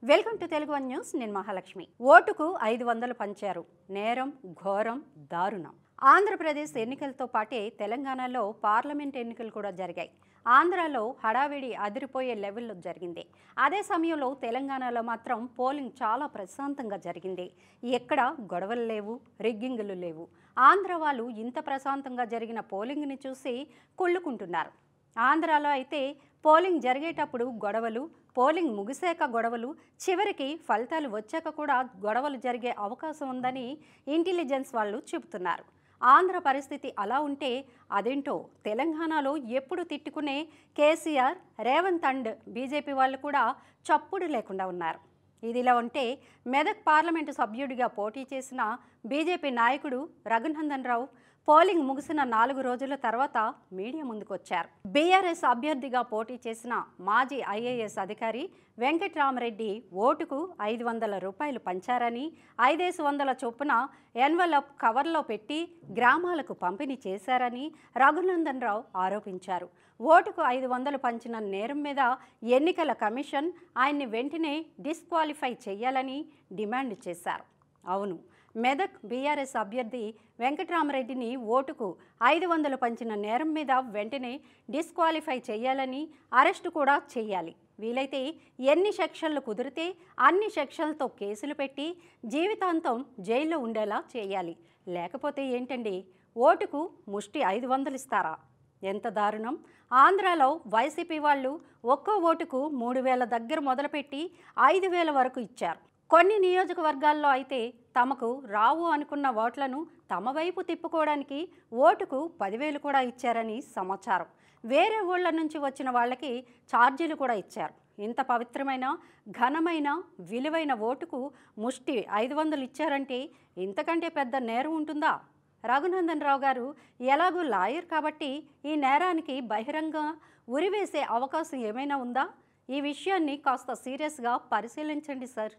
Welcome to Telugu one news. నేను మహాలక్ష్మి. ఓటుకు 500 పంచారు. నేరం ఘోరం దారుణం. ఆంధ్రప్రదేశ్ ఎన్నికలతో పాటే తెలంగాణలో పార్లమెంట్ ఎన్నికలు కూడా జరిగాయి. ఆంధ్రాలో హడావిడి అదిరిపోయే లెవెల్లో జరిగింది. అదే సమయంలో తెలంగాణలో మాత్రం పోలింగ్ చాలా ప్రశాంతంగా జరిగింది. ఎక్కడ గొడవలు లేవు, రిగ్గింగులు లేవు. ఆంధ్ర వాళ్ళు ఇంత ప్రశాంతంగా జరిగిన పోలింగ్ని చూసి కుళ్ళుకుంటున్నారు. ఆంధ్రాలో అయితే పోలింగ్ జరిగేటప్పుడు గొడవలు, పోలింగ్ ముగిసాక గొడవలు, చివరికి ఫలితాలు వచ్చాక కూడా గొడవలు జరిగే అవకాశం ఉందని ఇంటెలిజెన్స్ వాళ్ళు చెబుతున్నారు. ఆంధ్ర పరిస్థితి అలా ఉంటే అదేంటో తెలంగాణలో ఎప్పుడు తిట్టుకునే కేసీఆర్, రేవంత్ అండ్ బీజేపీ వాళ్ళు కూడా చప్పుడు లేకుండా ఉన్నారు. ఇదిలా ఉంటే మెదక్ పార్లమెంటు సభ్యుడిగా పోటీ చేసిన బీజేపీ నాయకుడు రఘునందన్ రావు పోలింగ్ ముగిసిన 4 రోజుల తర్వాత మీడియా ముందుకొచ్చారు. బీఆర్ఎస్ అభ్యర్థిగా పోటీ చేసిన మాజీ ఐఏఎస్ అధికారి వెంకట్రామరెడ్డి ఓటుకు 500 రూపాయలు పంచారని, 500 చొప్పున ఎన్వలప్ కవర్లో పెట్టి గ్రామాలకు పంపిణీ చేశారని రఘునందన్ రావు ఆరోపించారు. ఓటుకు 500 పంచిన నేరం మీద ఎన్నికల కమిషన్ ఆయన్ని వెంటనే డిస్క్వాలిఫై చేయాలని డిమాండ్ చేశారు. అవును, మెదక్ బీఆర్ఎస్ అభ్యర్థి వెంకట్రామరెడ్డిని ఓటుకు 500 పంచిన నేరం మీద వెంటనే డిస్క్వాలిఫై చేయాలని, అరెస్టు కూడా చేయాలి. వీలైతే ఎన్ని సెక్షన్లు కుదిరితే అన్ని సెక్షన్లతో కేసులు పెట్టి జీవితాంతం జైల్లో ఉండేలా చేయాలి. లేకపోతే ఏంటండి, ఓటుకు ముష్టి 500 ఇస్తారా? ఎంత దారుణం! ఆంధ్రాలో వైసీపీ వాళ్ళు ఒక్కో ఓటుకు 3000 దగ్గర మొదలుపెట్టి 5000 వరకు ఇచ్చారు. కొన్ని నియోజకవర్గాల్లో అయితే తమకు రావు అనుకున్న ఓట్లను తమ వైపు తిప్పుకోవడానికి ఓటుకు 10,000 కూడా ఇచ్చారని సమాచారం. వేరే ఊళ్ళ నుంచి వచ్చిన వాళ్ళకి ఛార్జీలు కూడా ఇచ్చారు. ఇంత పవిత్రమైన, ఘనమైన, విలువైన ఓటుకు ముష్టి 500 ఇచ్చారంటే ఇంతకంటే పెద్ద నేరం ఉంటుందా? రఘునందన్ రావు గారు ఎలాగూ లాయర్ కాబట్టి ఈ నేరానికి బహిరంగ ఉరివేసే అవకాశం ఏమైనా ఉందా? ఈ విషయాన్ని కాస్త సీరియస్గా పరిశీలించండి సార్.